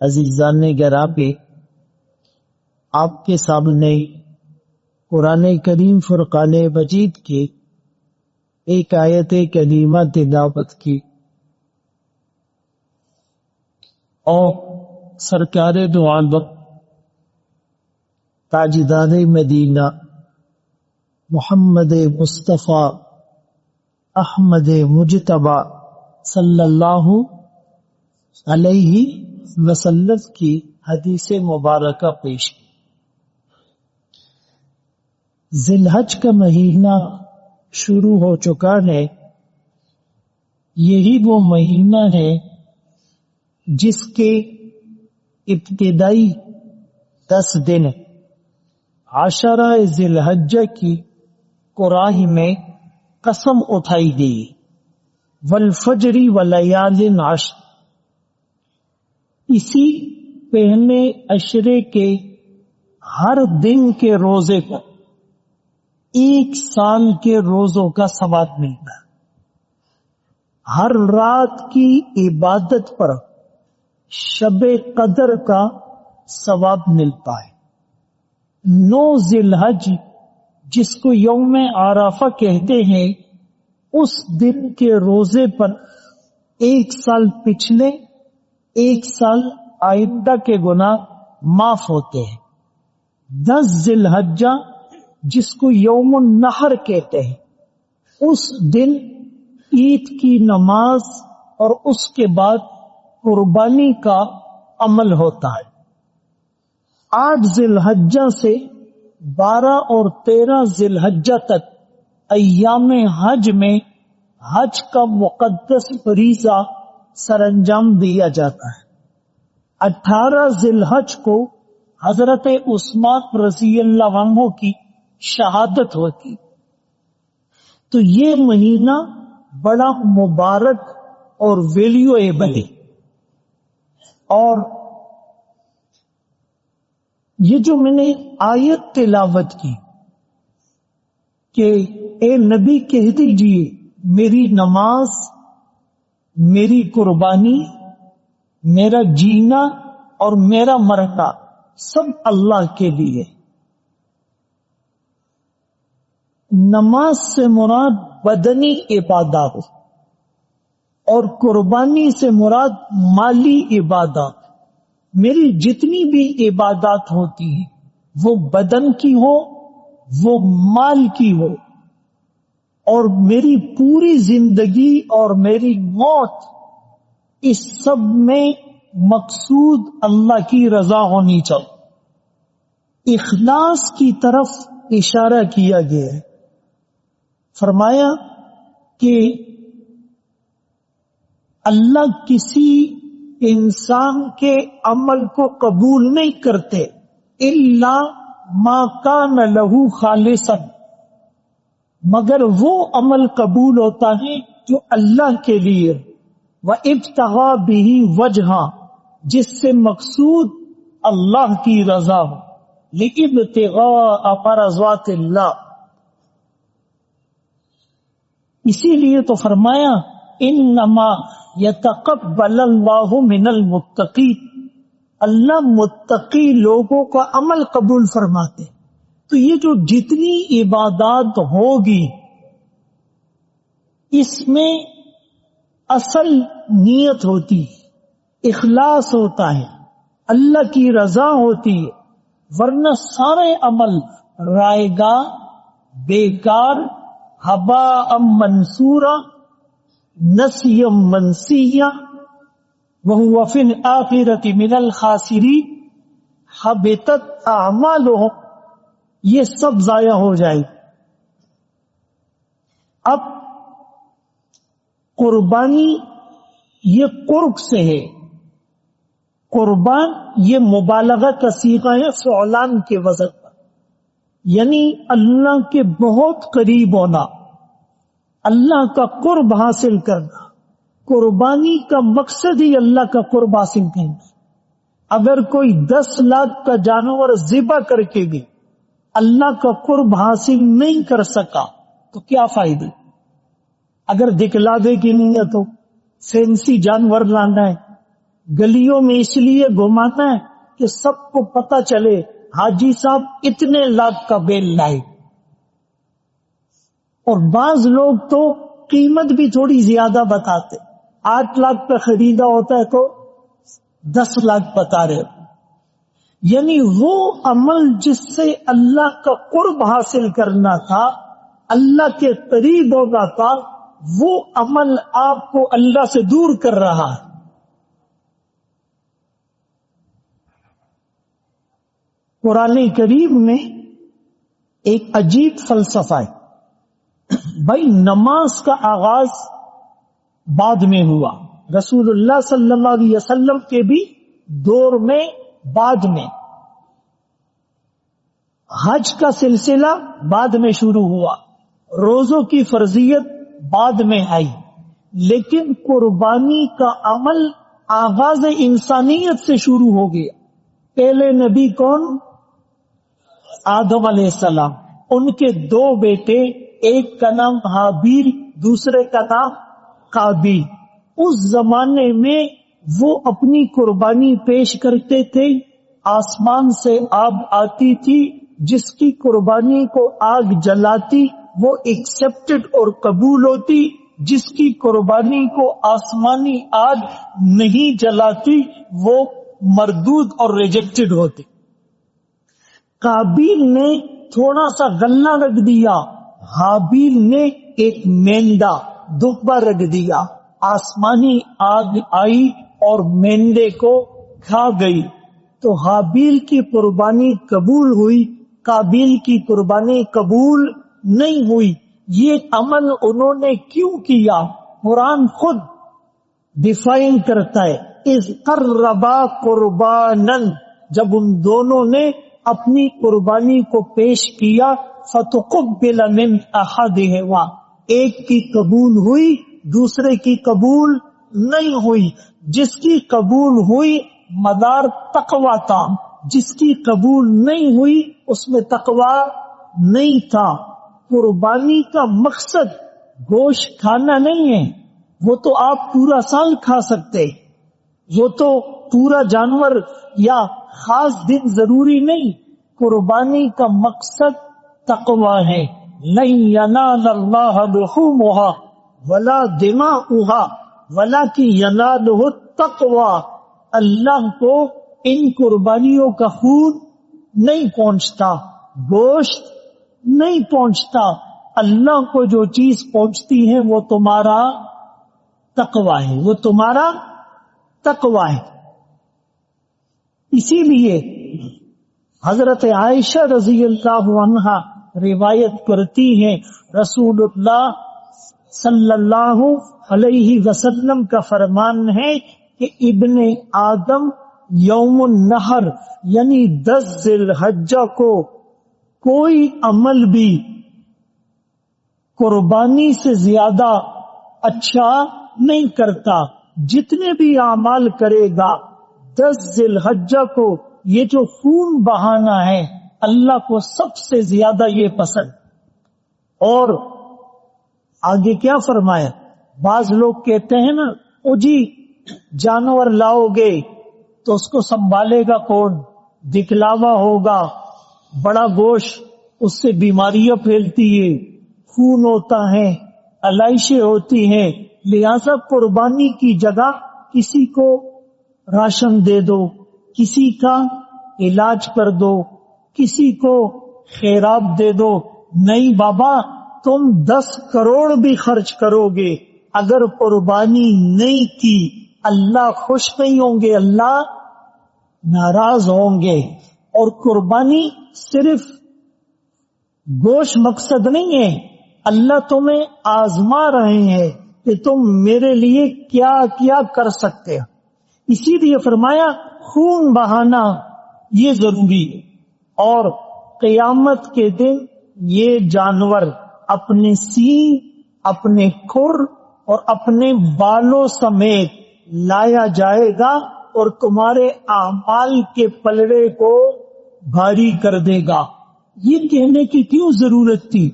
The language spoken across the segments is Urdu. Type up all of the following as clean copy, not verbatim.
عزیزان گرامی، آپ کے سامنے قرآن کریم فرقان مجید کی ایک آیت کریمہ تلاوت کی اور سرکار دو عالم تاجدار مدینہ محمد مصطفیٰ احمد مجتبی صلی اللہ علیہ وسلم کی حدیث مبارکہ پیش کی۔ ذی الحج کا مہینہ شروع ہو چکا ہے۔ یہی وہ مہینہ ہے جس کے ابتدائی 10 دن عشرہ ذی الحج کی قرآن میں قسم اٹھائی گئی، والفجر ولیال عشر۔ اسی پہلے عشرے کے ہر دن کے روزے پر 1 سال کے روزوں کا ثواب ملتا ہے۔ ہر رات کی عبادت پر شب قدر کا ثواب ملتا ہے۔ 9 ذی الحج جس کو یوم عرفہ کہتے ہیں، اس دن کے روزے پر 1 سال پچھلے 1 سال آئندہ کے گناہ معاف ہوتے ہیں۔ 10 ذی الحجہ جس کو یوم النحر کہتے ہیں، اس دن عید کی نماز اور اس کے بعد قربانی کا عمل ہوتا ہے۔ 8 ذی الحجہ سے 12 اور 13 ذی الحجہ تک ایام حج میں حج کا مقدس فریضہ سر انجام دیا جاتا ہے۔ 18 ذی الحج کو حضرت عثمان رضی اللہ عنہ کی شہادت ہوتی۔ تو یہ مہینہ بڑا مبارک اور ویلیویبل ہے۔ اور یہ جو میں نے آیت تلاوت کی کہ اے نبی کہہ دیجئے میری نماز، میری قربانی، میرا جینا اور میرا مرنا سب اللہ کے لیے۔ نماز سے مراد بدنی عبادات اور قربانی سے مراد مالی عبادات۔ میری جتنی بھی عبادات ہوتی ہیں وہ بدن کی ہو، وہ مال کی ہو، اور میری پوری زندگی اور میری موت، اس سب میں مقصود اللہ کی رضا ہونی چاہیے۔ اخلاص کی طرف اشارہ کیا گیا ہے۔ فرمایا کہ اللہ کسی انسان کے عمل کو قبول نہیں کرتے الا ما کان لہ خالصا، مگر وہ عمل قبول ہوتا ہے جو اللہ کے لیے، وَابْتَغَى بِهِ وَجْهًا، جس سے مقصود اللہ کی رضا ہو، لِابْتِغَاءَ مَرْضَاتِ اللَّهِ۔ اسی لیے تو فرمایا انما یتقبل اللہ من المتقین، اللہ متقی لوگوں کا عمل قبول فرماتے۔ تو یہ جو جتنی عبادات ہوگی اس میں اصل نیت ہوتی ہے، اخلاص ہوتا ہے، اللہ کی رضا ہوتی ہے، ورنہ سارے عمل رائے گاہ، بیکار، ہباء منثورا، نسی منسیہ، وہو فی الآخرۃ من الخاسرین، حبطت اعمالہم، یہ سب ضائع ہو جائے۔ اب قربانی یہ قرب سے ہے، قربان یہ مبالغہ کا صیغہ ہے فعلان کے وزن پر، یعنی اللہ کے بہت قریب ہونا، اللہ کا قرب حاصل کرنا۔ قربانی کا مقصد ہی اللہ کا قرب حاصل کرنا۔ اگر کوئی 10 لاکھ کا جانور ذبح کر کے بھی اللہ کا قرب حاصل نہیں کر سکا تو کیا فائدہ؟ اگر دکھلاوے کی نیت ہو، فینسی جانور لانا ہے، گلیوں میں اس لیے گھماتا ہے کہ سب کو پتہ چلے حاجی صاحب اتنے لاکھ کا بیل لائے. اور بعض لوگ تو قیمت بھی تھوڑی زیادہ بتاتے، 8 لاکھ پہ خریدا ہوتا ہے تو 10 لاکھ بتا رہے. یعنی وہ عمل جس سے اللہ کا قرب حاصل کرنا تھا، اللہ کے قریب ہوگا تھا، وہ عمل آپ کو اللہ سے دور کر رہا ہے. قرآن کریم میں ایک عجیب فلسفہ ہے. بھائی نماز کا آغاز بعد میں ہوا، رسول اللہ صلی اللہ علیہ وسلم کے بھی دور میں بعد میں، حج کا سلسلہ بعد میں شروع ہوا، روزوں کی فرضیت بعد میں آئی، لیکن قربانی کا عمل آغاز انسانیت سے شروع ہو گیا. پہلے نبی کون؟ آدم علیہ السلام. ان کے 2 بیٹے، ایک کا نام حابیل، دوسرے کا نام قابیل. اس زمانے میں وہ اپنی قربانی پیش کرتے تھے. آسمان سے آگ آتی تھی، جس کی قربانی کو آگ جلاتی وہ ایکسپٹڈ اور قبول ہوتی، جس کی قربانی کو آسمانی آگ نہیں جلاتی وہ مردود اور ریجیکٹڈ ہوتی. قابیل نے تھوڑا سا غلہ رکھ دیا، حابیل نے ایک مینڈا دبا رکھ دیا. آسمانی آگ آئی اور مینڈے کو کھا گئی، تو حابیل کی قربانی قبول ہوئی، قابیل کی قربانی قبول نہیں ہوئی. یہ عمل انہوں نے کیوں کیا؟ قرآن خود ڈیفائن کرتا ہے، اذ قربا قربانا، جب ان دونوں نے اپنی قربانی کو پیش کیا، فتقبل من احدہما، ایک کی قبول ہوئی دوسرے کی قبول نہیں ہوئی. جس کی قبول ہوئی مدار تقوی تھا، جس کی قبول نہیں ہوئی اس میں تقوی نہیں تھا. قربانی کا مقصد گوشت کھانا نہیں ہے، وہ تو آپ پورا سال کھا سکتے، وہ تو پورا جانور یا خاص دن ضروری نہیں. قربانی کا مقصد تقوی ہے. لن ینال اللہ لحومها ولا دماؤها ولکن ینالہ التقوی. اللہ کو ان قربانیوں کا خون نہیں پہنچتا، گوشت نہیں پہنچتا. اللہ کو جو چیز پہنچتی ہے وہ تمہارا تقوی ہے، وہ تمہارا تقوی ہے. اسی لیے حضرت عائشہ رضی اللہ عنہا روایت کرتی ہیں، رسول اللہ صلی اللہ علیہ وسلم کا فرمان ہے کہ ابن آدم یوم النحر یعنی 10 ذی الحجہ کو کوئی عمل بھی قربانی سے زیادہ اچھا نہیں کرتا. جتنے بھی اعمال کرے گا 10 ذی الحجہ کو یہ جو خون بہانا ہے اللہ کو سب سے زیادہ یہ پسند. اور آگے کیا فرمایا؟ بعض لوگ کہتے ہیں نا او جی جانور لاؤ گے تو اس کو سنبھالے گا کون، دکھلاوا ہوگا، بڑا گوشت اس سے بیماریاں پھیلتی ہے، خون ہوتا ہے، علائشیں ہوتی ہیں، لہذا قربانی کی جگہ کسی کو راشن دے دو، کسی کا علاج کر دو، کسی کو خیرات دے دو. نہیں بابا، تم 10 کروڑ بھی خرچ کرو گے اگر قربانی نہیں کی اللہ خوش نہیں ہوں گے، اللہ ناراض ہوں گے. اور قربانی صرف گوشت مقصد نہیں ہے، اللہ تمہیں آزما رہے ہیں کہ تم میرے لیے کیا کیا کر سکتے ہو. اسی لیے فرمایا خون بہانا یہ ضروری ہے. اور قیامت کے دن یہ جانور اپنے سینگ، اپنے کھر اور اپنے بالوں سمیت لایا جائے گا اور تمہارے اعمال کے پلڑے کو بھاری کر دے گا. یہ کہنے کی کیوں ضرورت تھی؟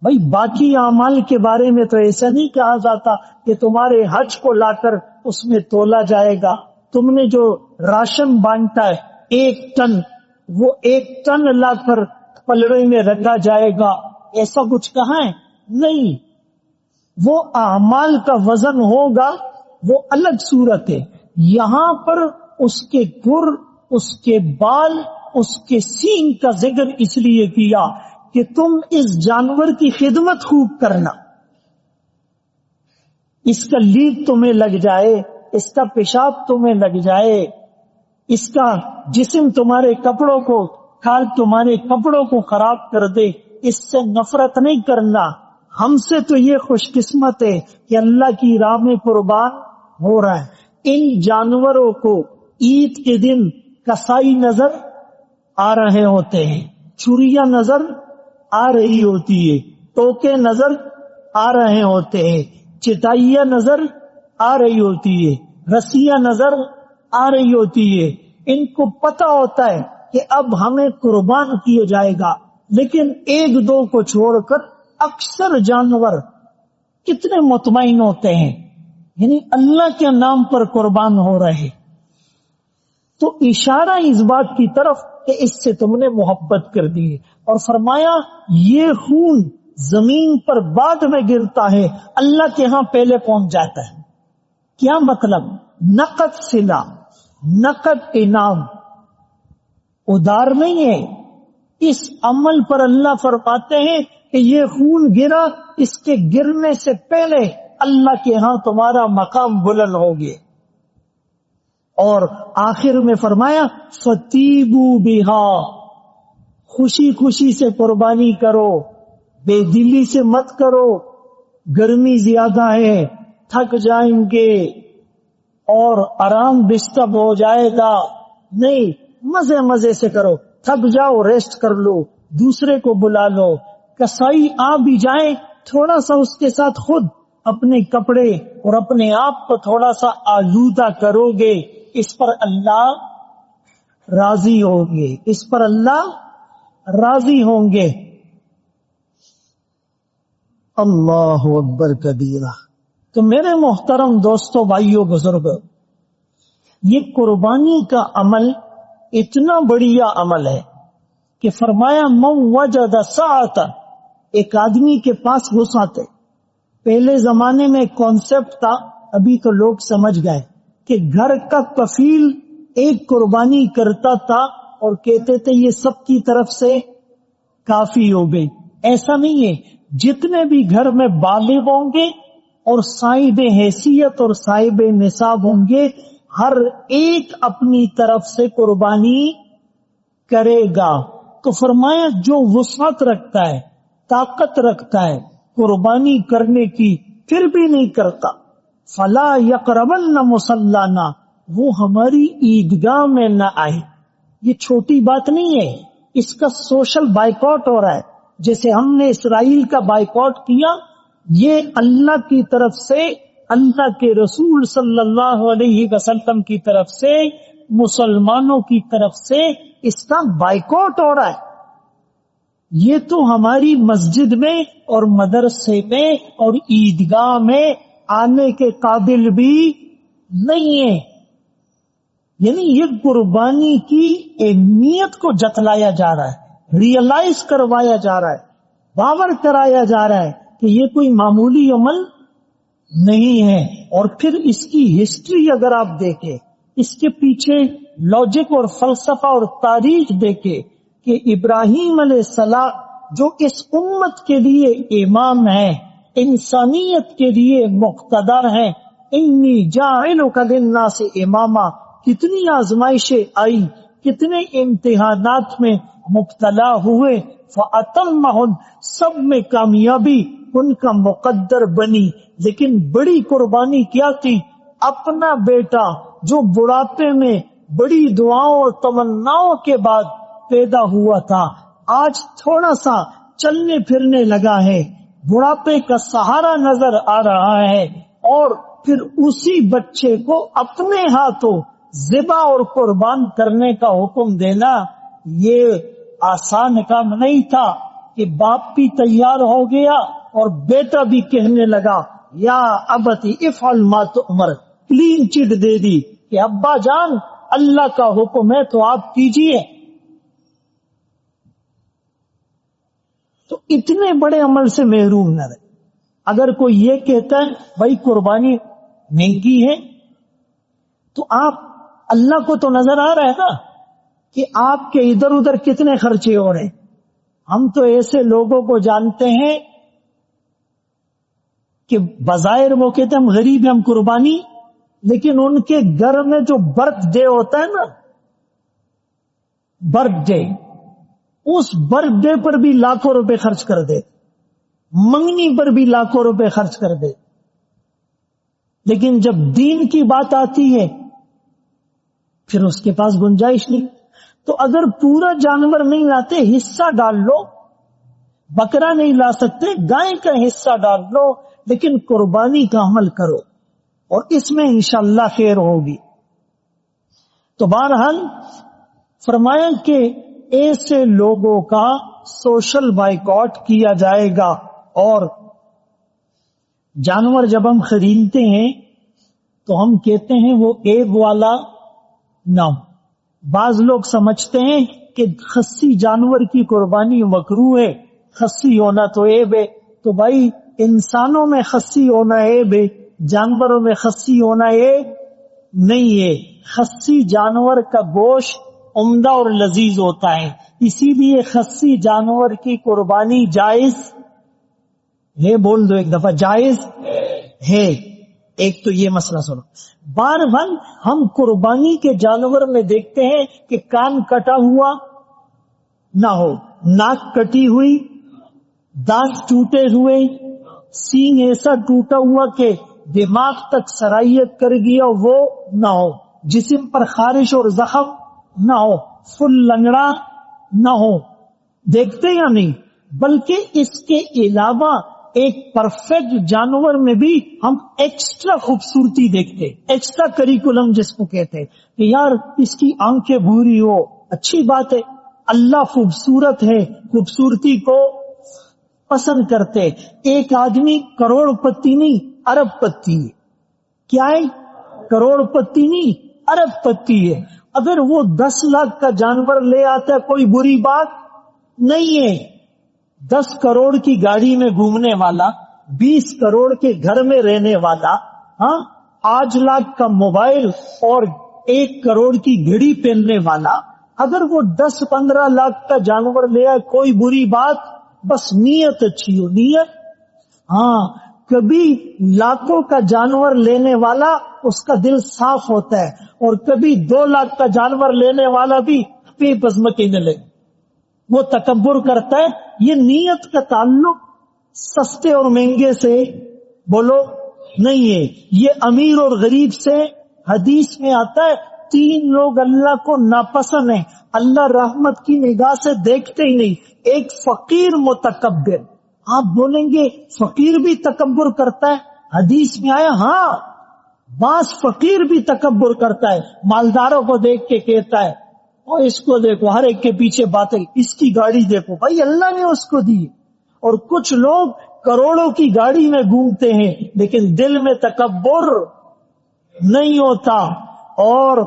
بھائی باقی اعمال کے بارے میں تو ایسا نہیں کہا جاتا کہ تمہارے حج کو لا کر اس میں تولا جائے گا، تم نے جو راشن بانٹا ہے 1 ٹن، وہ 1 ٹن لا کر پلڑے میں رکھا جائے گا، ایسا کچھ کہاں ہے؟ نہیں، وہ اعمال کا وزن ہوگا، وہ الگ صورت ہے۔ یہاں پر اس کے گر، اس کے بال، اس کے سینگ کا ذکر اس لیے کیا کہ تم اس جانور کی خدمت خوب کرنا، اس کا لیگ تمہیں لگ جائے، اس کا پیشاب تمہیں لگ جائے، اس کا جسم تمہارے کپڑوں کو کھال تمہارے کپڑوں کو خراب کر دے، اس سے نفرت نہیں کرنا۔ ہم سے تو یہ خوش قسمت ہے کہ اللہ کی راہ میں قربان ہو رہا ہے۔ ان جانوروں کو عید کے دن کسائی نظر آ رہے ہوتے ہیں، چھریاں نظر آ رہی ہوتی ہے، ٹوکے نظر آ رہے ہوتے ہیں، چٹائیاں نظر آ رہی ہوتی ہے، رسیاں نظر آ رہی ہوتی ہے۔ ان کو پتہ ہوتا ہے کہ اب ہمیں قربان کیا جائے گا، لیکن 1-2 کو چھوڑ کر اکثر جانور کتنے مطمئن ہوتے ہیں، یعنی اللہ کے نام پر قربان ہو رہے۔ تو اشارہ اس بات کی طرف کہ اس سے تم نے محبت کر دی، اور فرمایا یہ خون زمین پر بعد میں گرتا ہے، اللہ کے ہاں پہلے پہنچ جاتا ہے۔ کیا مطلب؟ نقد صلہ، نقد انعام، ادھار نہیں ہے۔ اس عمل پر اللہ فرماتے ہیں کہ یہ خون گرا، اس کے گرنے سے پہلے اللہ کے ہاں تمہارا مقام بلند ہوگی۔ اور آخر میں فرمایا فَتِيبُوا بِهَا، خوشی خوشی سے قربانی کرو، بے دلی سے مت کرو، گرمی زیادہ ہے، تھک جائیں گے اور آرام ڈسٹرب ہو جائے گا، نہیں، مزے مزے سے کرو، تھک جاؤ ریسٹ کر لو، دوسرے کو بلا لو، کسائی آ بھی جائے تھوڑا سا اس کے ساتھ خود اپنے کپڑے اور اپنے آپ کو تھوڑا سا آلودہ کرو گے، اس پر اللہ راضی ہوں گے، اس پر اللہ راضی ہوں گے۔ اللہ اکبر کبیرہ۔ تو میرے محترم دوستو، بھائیو، بزرگو، یہ قربانی کا عمل اتنا بڑھیا عمل ہے کہ فرمایا من وجد سعۃ، ایک آدمی کے پاس وسعت ہے۔ پہلے زمانے میں کانسیپٹ تھا، ابھی تو لوگ سمجھ گئے کہ گھر کا کفیل ایک قربانی کرتا تھا اور کہتے تھے یہ سب کی طرف سے کافی ہو گئی۔ ایسا نہیں ہے، جتنے بھی گھر میں بالغ ہوں گے اور صاحب حیثیت اور صاحب نصاب ہوں گے، ہر ایک اپنی طرف سے قربانی کرے گا۔ تو فرمایا جو وسعت رکھتا ہے، طاقت رکھتا ہے قربانی کرنے کی، پھر بھی نہیں کرتا، فلا یقربن مصلانا، وہ ہماری عیدگاہ میں نہ آئے۔ یہ چھوٹی بات نہیں ہے، اس کا سوشل بائیکاٹ ہو رہا ہے، جیسے ہم نے اسرائیل کا بائیکاٹ کیا، یہ اللہ کی طرف سے، اللہ کے رسول صلی اللہ علیہ وسلم کی طرف سے، مسلمانوں کی طرف سے اس کا بائیکاٹ ہو رہا ہے۔ یہ تو ہماری مسجد میں اور مدرسے میں اور عیدگاہ میں آنے کے قابل بھی نہیں ہے۔ یعنی یہ قربانی کی اہمیت کو جتلایا جا رہا ہے، ریئلائز کروایا جا رہا ہے، باور کرایا جا رہا ہے کہ یہ کوئی معمولی عمل نہیں ہے۔ اور پھر اس کی ہسٹری اگر آپ دیکھیں، اس کے پیچھے لاجک اور فلسفہ اور تاریخ دیکھیں کہ ابراہیم علیہ السلام جو اس امت کے لیے امام ہے، انسانیت کے لیے مقتدر ہیں، انی جاعلک للناس اماما، کتنی آزمائشیں آئی، کتنے امتحانات میں مبتلا ہوئے، فاتمہن، سب میں کامیابی ان کا مقدر بنی۔ لیکن بڑی قربانی کیا تھی؟ اپنا بیٹا جو بڑھاپے میں بڑی دعاؤں اور تمناؤں کے بعد پیدا ہوا تھا، آج تھوڑا سا چلنے پھرنے لگا ہے، بڑھاپے کا سہارا نظر آ رہا ہے، اور پھر اسی بچے کو اپنے ہاتھوں ذبح اور قربان کرنے کا حکم دینا، یہ آسان کام نہیں تھا کہ باپ بھی تیار ہو گیا اور بیٹا بھی کہنے لگا یا ابتی افعل ما تؤمر، کلین چٹ دے دی کہ کہ ابا جان اللہ کا حکم ہے تو آپ کیجیے. تو اتنے بڑے عمل سے محروم نہ رہے. اگر کوئی یہ کہتا ہے بھائی قربانی نیکی ہے، تو آپ اللہ کو تو نظر آ رہا ہے نا کہ آپ کے ادھر ادھر کتنے خرچے ہو رہے ہیں. ہم تو ایسے لوگوں کو جانتے ہیں کہ بظاہر وہ کہتے ہیں ہم غریب ہیں ہم قربانی، لیکن ان کے گھر میں جو برتھ ڈے ہوتا ہے نا، برتھ ڈے، اس برتھ ڈے پر بھی لاکھوں روپے خرچ کر دے، منگنی پر بھی لاکھوں روپے خرچ کر دے. لیکن جب دین کی بات آتی ہے پھر اس کے پاس گنجائش نہیں. تو اگر پورا جانور نہیں لاتے حصہ ڈال لو، بکرا نہیں لا سکتے گائے کا حصہ ڈال لو، لیکن قربانی کا عمل کرو اور اس میں انشاءاللہ خیر ہوگی. تو بہرحال فرمایا کہ ایسے لوگوں کا سوشل بائیکاٹ کیا جائے گا. اور جانور جب ہم خریدتے ہیں تو ہم کہتے ہیں وہ عیب والا نہ ہو. بعض لوگ سمجھتے ہیں کہ خصی جانور کی قربانی مکروہ ہے، خصی ہونا تو عیب ہے. تو بھائی انسانوں میں خصی ہونا عیب ہے، جانوروں میں خصی ہونا عیب نہیں ہے. خصی جانور کا گوشت عمدہ اور لذیذ ہوتا ہے، اسی لیے خصی جانور کی قربانی جائز ہے. بول دو ایک دفعہ، جائز ہے. ایک تو یہ مسئلہ سنو. بہرحال ہم قربانی کے جانور میں دیکھتے ہیں کہ کان کٹا ہوا نہ ہو، ناک کٹی ہوئی، دانت ٹوٹے ہوئے، سینگ ایسا ٹوٹا ہوا کہ دماغ تک سرائیت کر گیا وہ نہ ہو، جسم پر خارش اور زخم نہ ہو، فل لنگڑا نہ ہو. دیکھتے یا نہیں؟ بلکہ اس کے علاوہ ایک پرفیکٹ جانور میں بھی ہم ایکسٹرا خوبصورتی دیکھتے، ایکسٹرا کریکولم جس کو کہتے ہیں کہ یار اس کی آنکھیں بھوری ہو، اچھی بات ہے، اللہ خوبصورت ہے، خوبصورتی کو پسند کرتے. ایک آدمی کروڑ پتی نہیں ارب پتی ہے. کیا ہے؟ کروڑ پتی نہیں ارب پتی ہے. اگر وہ 10 لاکھ کا جانور لے آتا ہے کوئی بری بات نہیں ہے. 10 کروڑ کی گاڑی میں گھومنے والا، 20 کروڑ کے گھر میں رہنے والا، 8 لاکھ کا موبائل اور 1 کروڑ کی گھڑی پہننے والا، اگر وہ 10-15 لاکھ کا جانور لے آئے کوئی بری بات، بس نیت اچھی ہو. نیت کبھی لاکھوں کا جانور لینے والا اس کا دل صاف ہوتا ہے، اور کبھی 2 لاکھ کا جانور لینے والا بھی پی پزمکینے لے، وہ تکبر کرتا ہے. یہ نیت کا تعلق سستے اور مہنگے سے بولو نہیں ہے، یہ امیر اور غریب سے. حدیث میں آتا ہے 3 لوگ اللہ کو ناپسند ہیں، اللہ رحمت کی نگاہ سے دیکھتے ہی نہیں. ایک فقیر متکبر. آپ بولیں گے فقیر بھی تکبر کرتا ہے؟ حدیث میں آیا بعض فقیر بھی تکبر کرتا ہے، مالداروں کو دیکھ کے کہتا ہے اور اس کو دیکھو، ہر ایک کے پیچھے باتیں، اس کی گاڑی دیکھو، بھائی اللہ نے اس کو دی. اور کچھ لوگ کروڑوں کی گاڑی میں گھومتے ہیں لیکن دل میں تکبر نہیں ہوتا. اور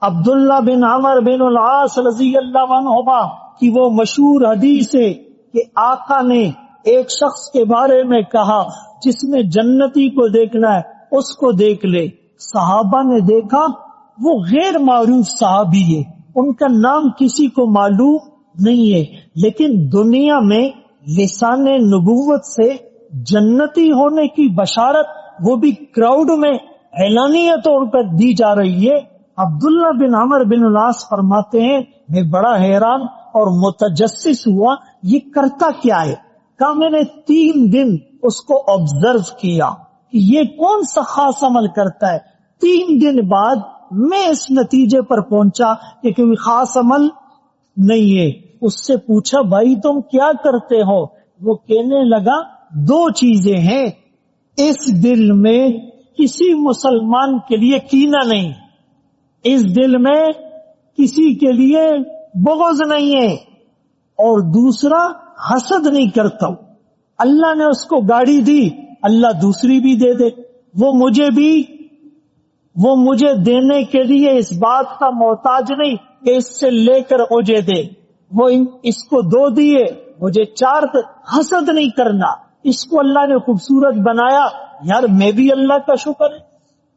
عبداللہ بن عمر بن العاص رضی اللہ عنہما کی وہ مشہور حدیث ہے کہ آقا نے ایک شخص کے بارے میں کہا جس نے جنتی کو دیکھنا ہے اس کو دیکھ لے. صحابہ نے دیکھا، وہ غیر معروف صحابی ہے، ان کا نام کسی کو معلوم نہیں ہے، لیکن دنیا میں لسان نبوت سے جنتی ہونے کی بشارت وہ بھی کراؤڈ میں اعلانیہ طور پر دی جا رہی ہے. عبداللہ بن عمر بن العاص فرماتے ہیں میں بڑا حیران اور متجسس ہوا، یہ کرتا کیا ہے؟ کہا میں نے 3 دن اس کو آبزرو کیا کہ یہ کون سا خاص عمل کرتا ہے. 3 دن بعد میں اس نتیجے پر پہنچا کہ کوئی خاص عمل نہیں ہے. اس سے پوچھا بھائی تم کیا کرتے ہو؟ وہ کہنے لگا 2 چیزیں ہیں، اس دل میں کسی مسلمان کے لیے کینہ نہیں، اس دل میں کسی کے لیے بغض نہیں ہے، اور دوسرا حسد نہیں کرتا ہوں. اللہ نے اس کو گاڑی دی، اللہ دوسری بھی دے دے، وہ مجھے بھی وہ مجھے دینے کے لیے اس بات کا محتاج نہیں کہ اس سے لے کر مجھے دے، وہ اس کو 2 دیے مجھے 4 حسد نہیں کرنا، اس کو اللہ نے خوبصورت بنایا، یار میں بھی اللہ کا شکر ہے،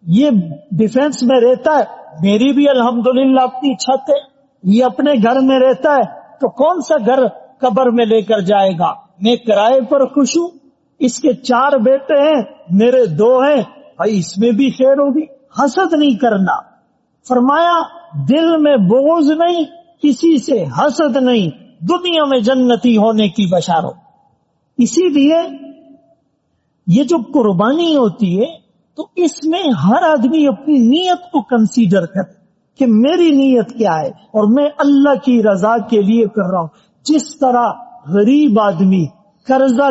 یہ ڈیفینس میں رہتا ہے، میری بھی الحمدللہ اپنی چھت ہے، یہ اپنے گھر میں رہتا ہے، تو کون سا گھر قبر میں لے کر جائے گا؟ میں کرائے پر خوش ہوں، اس کے 4 بیٹے ہیں، میرے 2 ہیں، بھائی اس میں بھی خیر ہوگی، حسد نہیں کرنا۔ فرمایا دل میں بغض نہیں، کسی سے حسد نہیں، دنیا میں جنتی ہونے کی بشارت۔ اسی لیے یہ جو قربانی ہوتی ہے تو اس میں ہر آدمی اپنی نیت کو کنسیڈر کرے کہ میری نیت کیا ہے اور میں اللہ کی رضا کے لیے کر رہا ہوں۔ جس طرح غریب آدمی قرضہ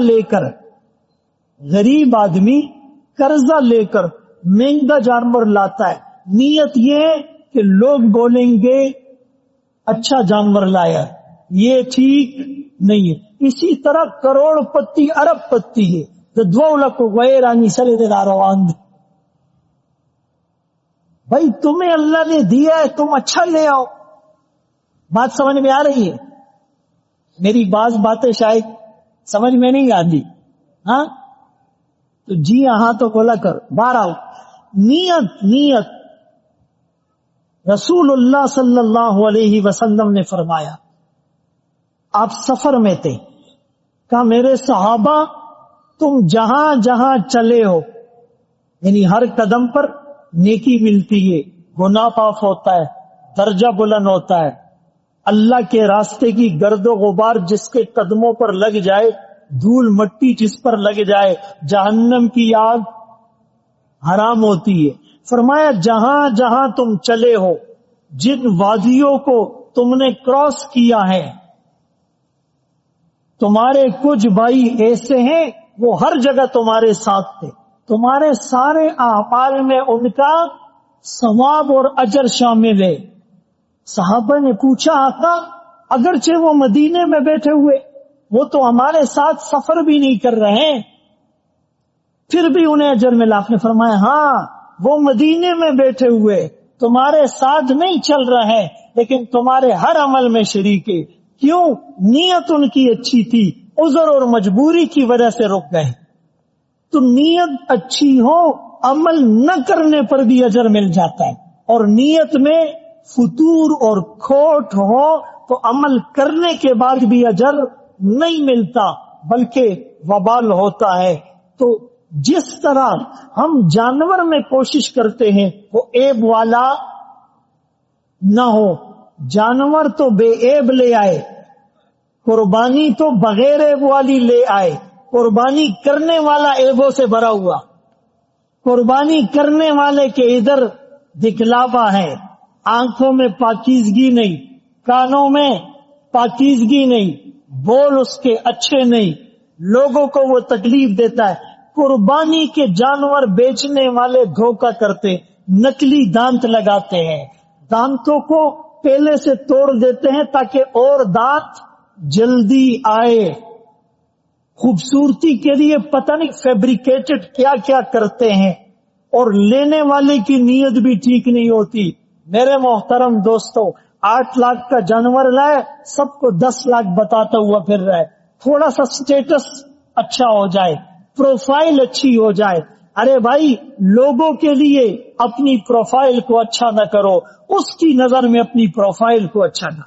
لے کر مہنگا جانور لاتا ہے، نیت یہ ہے کہ لوگ بولیں گے اچھا جانور لایا، یہ ٹھیک نہیں ہے۔ اسی طرح کروڑ پتی ارب پتی ہے بھائی تمہیں اللہ نے دیا ہے، تم اچھا لے آؤ۔ بات سمجھ میں آ رہی ہے؟ میری بعض باتیں شاید سمجھ میں نہیں آتی، ہاں تو جی ہاں تو بولا کر۔ بہرحال نیت رسول اللہ صلی اللہ علیہ وسلم نے فرمایا، آپ سفر میں تھے، کہا میرے صحابہ تم جہاں جہاں چلے ہو، یعنی ہر قدم پر نیکی ملتی ہے، گناہ معاف ہوتا ہے، درجہ بلند ہوتا ہے، اللہ کے راستے کی گرد و غبار جس کے قدموں پر لگ جائے، دھول مٹی جس پر لگ جائے، جہنم کی آگ حرام ہوتی ہے۔ فرمایا جہاں جہاں تم چلے ہو، جن وادیوں کو تم نے کراس کیا ہے، تمہارے کچھ بھائی ایسے ہیں وہ ہر جگہ تمہارے ساتھ تھے، تمہارے سارے اعمال میں ان کا ثواب اور اجر شامل ہے۔ صحابہ نے پوچھا آقا اگرچہ وہ مدینے میں بیٹھے ہوئے، وہ تو ہمارے ساتھ سفر بھی نہیں کر رہے ہیں، پھر بھی انہیں اجر ملا؟ آپ نے فرمایا ہاں وہ مدینے میں بیٹھے ہوئے تمہارے ساتھ نہیں چل رہے لیکن تمہارے ہر عمل میں شریک ہے۔ کیوں؟ نیت ان کی اچھی تھی، عذر اور مجبوری کی وجہ سے رک گئے۔ تو نیت اچھی ہو، عمل نہ کرنے پر بھی اجر مل جاتا ہے، اور نیت میں فتور اور کھوٹ ہو تو عمل کرنے کے بعد بھی اجر نہیں ملتا بلکہ وبال ہوتا ہے۔ تو جس طرح ہم جانور میں کوشش کرتے ہیں وہ عیب والا نہ ہو، جانور تو بے عیب لے آئے، قربانی تو بغیر عیب والی لے آئے۔ قربانی کرنے والا عیبوں سے بھرا ہوا، قربانی کرنے والے کے ادھر دکھلاوا ہے، آنکھوں میں پاکیزگی نہیں، کانوں میں پاکیزگی نہیں، بول اس کے اچھے نہیں، لوگوں کو وہ تکلیف دیتا ہے۔ قربانی کے جانور بیچنے والے دھوکہ کرتے، نکلی دانت لگاتے ہیں، دانتوں کو پہلے سے توڑ دیتے ہیں تاکہ اور دانت جلدی آئے، خوبصورتی کے لیے پتہ نہیں فیبریکیٹڈ کیا کیا کرتے ہیں، اور لینے والے کی نیت بھی ٹھیک نہیں ہوتی۔ میرے محترم دوستو، 8 لاکھ کا جانور لائے، سب کو 10 لاکھ بتاتا ہوا پھر رہا ہے، تھوڑا سا سٹیٹس اچھا ہو جائے، پروفائل اچھی ہو جائے۔ ارے بھائی لوگوں کے لیے اپنی پروفائل کو اچھا نہ کرو، اس کی نظر میں اپنی پروفائل کو اچھا نہ۔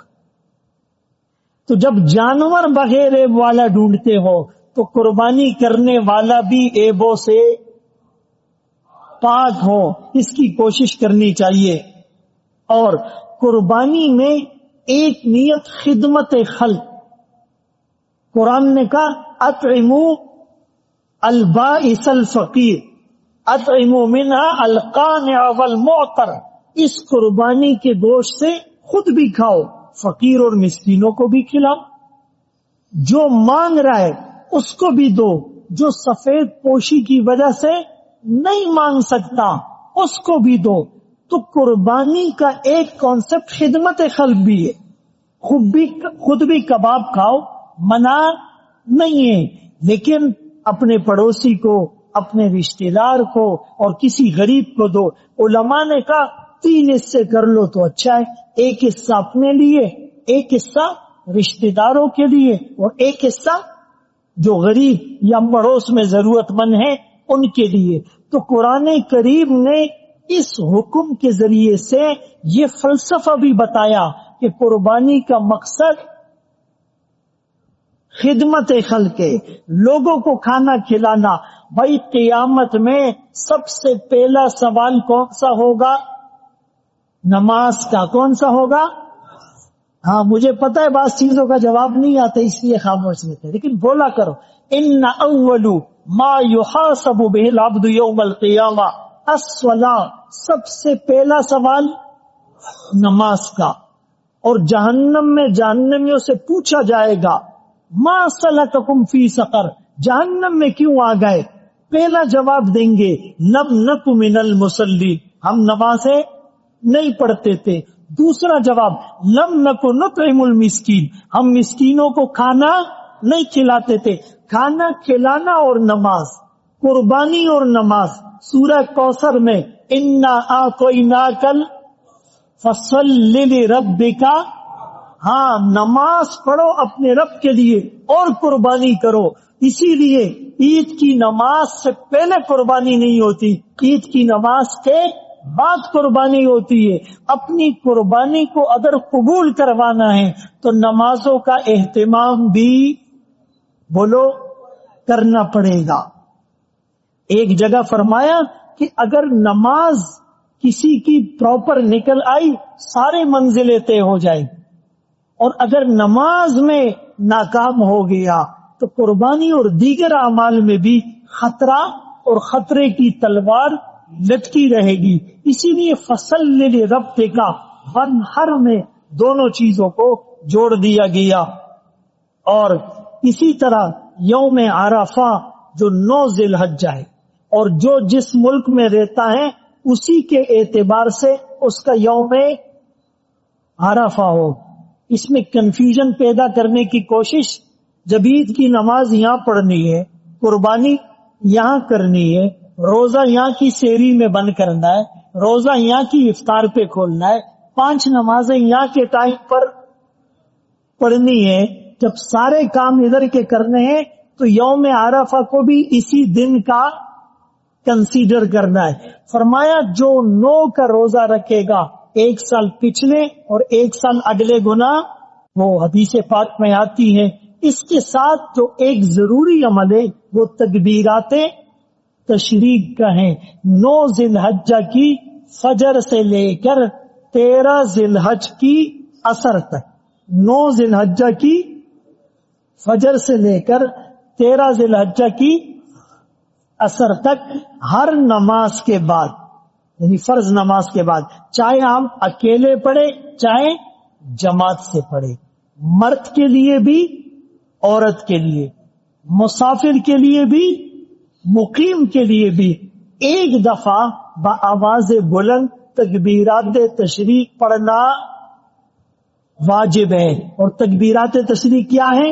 تو جب جانور بغیر عیب والا ڈھونڈتے ہو تو قربانی کرنے والا بھی عیبوں سے پاک ہو، اس کی کوشش کرنی چاہیے۔ اور قربانی میں ایک نیت خدمت خلق، قرآن نے کہا اطعموا البائس الفقیر، اطعموا منها القانع والمعتر، اس قربانی کے گوشت سے خود بھی کھاؤ، فقیر اور مسکینوں کو بھی کھلاؤ، جو مانگ رہا ہے اس کو بھی دو، جو سفید پوشی کی وجہ سے نہیں مانگ سکتا اس کو بھی دو۔ تو قربانی کا ایک کانسیپٹ خدمت خلق بھی ہے، خود بھی کباب کھاؤ، منع نہیں ہے، لیکن اپنے پڑوسی کو اپنے رشتہ دار کو اور کسی غریب کو دو. علماء نے کہا 3 حصے کر لو تو اچھا ہے، ایک حصہ اپنے لیے، ایک حصہ رشتہ داروں کے لیے، اور ایک حصہ جو غریب یا پڑوس میں ضرورت مند ہیں ان کے لیے. تو قرآن کریم نے اس حکم کے ذریعے سے یہ فلسفہ بھی بتایا کہ قربانی کا مقصد خدمت خلق، لوگوں کو کھانا کھلانا. بھائی قیامت میں سب سے پہلا سوال کون سا ہوگا؟ نماز کا. کون سا ہوگا؟ ہاں مجھے پتا ہے بعض چیزوں کا جواب نہیں آتا اس لیے خاموش رہتے، لیکن بولا کرو. ان اول ما یحاسب به العبد یوم القیامہ الصلاۃ. سب سے پہلا سوال نماز کا. اور جہنم میں جہنمیوں سے پوچھا جائے گا ما سلککم فی سقر، جہنم میں کیوں آ گئے؟ پہلا جواب دیں گے لم نک من المصلی، ہم نمازیں نہیں پڑھتے تھے. دوسرا جواب لم نک نطعم المسکین، ہم مسکینوں کو کھانا نہیں کھلاتے تھے. کھانا کھلانا اور نماز، قربانی اور نماز. سورہ کوثر میں انا اعطیناک فصل لربک، ہاں نماز پڑھو اپنے رب کے لیے اور قربانی کرو. اسی لیے عید کی نماز سے پہلے قربانی نہیں ہوتی، عید کی نماز کے بعد قربانی ہوتی ہے. اپنی قربانی کو اگر قبول کروانا ہے تو نمازوں کا اہتمام بھی بولو کرنا پڑے گا. ایک جگہ فرمایا کہ اگر نماز کسی کی پراپر نکل آئی سارے منزلیں طے ہو جائیں، اور اگر نماز میں ناکام ہو گیا تو قربانی اور دیگر اعمال میں بھی خطرہ اور خطرے کی تلوار لٹکی رہے گی. اسی لیے فصل لربک کا ہر میں دونوں چیزوں کو جوڑ دیا گیا. اور اسی طرح یوم عرفہ جو 9 ذی الحجہ ہے، اور جو جس ملک میں رہتا ہے اسی کے اعتبار سے اس کا یوم عرفہ ہو. اس میں کنفیوژن پیدا کرنے کی کوشش، جب عید کی نماز یہاں پڑھنی ہے، قربانی یہاں کرنی ہے، روزہ یہاں کی سحری میں بند کرنا ہے، روزہ یہاں کی افطار پہ کھولنا ہے، 5 نمازیں یہاں کے ٹائم پر پڑھنی ہے، جب سارے کام ادھر کے کرنے ہیں تو یوم عرفہ کو بھی اسی دن کا کنسیڈر کرنا ہے. فرمایا جو 9 کا روزہ رکھے گا 1 سال پچھلے اور 1 سال اگلے گنا، وہ حدیث پاک میں آتی ہے. اس کے ساتھ جو ایک ضروری عمل ہے وہ تکبیرات تشریق کا ہے. 9 ذی الحجہ کی فجر سے لے کر 13 ذی الحج کی عصر تک، 9 ذی الحجہ کی فجر سے لے کر 13 ذی الحجہ کی عصر تک، ہر نماز کے بعد یعنی فرض نماز کے بعد، چاہے ہم اکیلے پڑھے چاہے جماعت سے پڑھے، مرد کے لیے بھی عورت کے لیے، مسافر کے لیے بھی مقیم کے لیے بھی، ایک دفعہ بآواز بلند تکبیرات تشریق پڑھنا واجب ہے. اور تکبیرات تشریق کیا ہے؟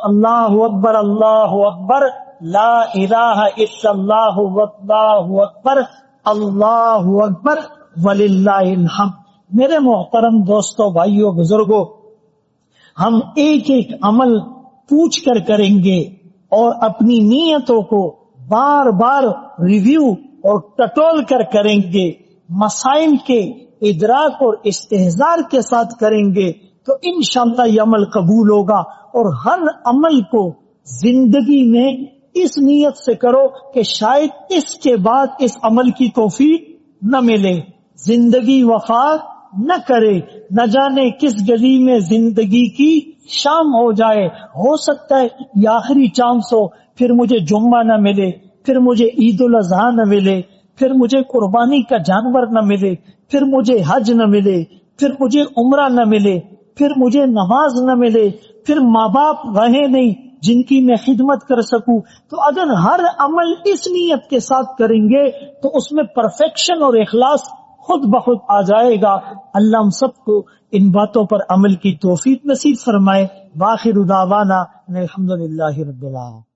اللہ اکبر اللہ اکبر، لا الہ الا اللہ واللہ اکبر، اللہ اکبر وللہ الحمد. میرے محترم دوستوں، بھائیوں، بزرگوں، ہم ایک ایک عمل پوچھ کر کریں گے اور اپنی نیتوں کو بار بار ریویو اور ٹٹول کر کریں گے، مسائل کے ادراک اور استحضار کے ساتھ کریں گے تو انشاءاللہ یہ عمل قبول ہوگا. اور ہر عمل کو زندگی میں اس نیت سے کرو کہ شاید اس کے بعد اس عمل کی توفیق نہ ملے، زندگی وفا نہ کرے، نہ جانے کس گلی میں زندگی کی شام ہو جائے، ہو سکتا ہے یہ آخری چانس ہو، پھر مجھے جمعہ نہ ملے، پھر مجھے عید الاضحیٰ نہ ملے، پھر مجھے قربانی کا جانور نہ ملے، پھر مجھے حج نہ ملے، پھر مجھے عمرہ نہ ملے، پھر مجھے نماز نہ ملے، پھر ماں باپ رہے نہیں جن کی میں خدمت کر سکوں. تو اگر ہر عمل اس نیت کے ساتھ کریں گے تو اس میں پرفیکشن اور اخلاص خود بخود آ جائے گا. اللہ ہم سب کو ان باتوں پر عمل کی توفیق نصیب فرمائے. باخر دعوانا الحمدللہ رب العالمین.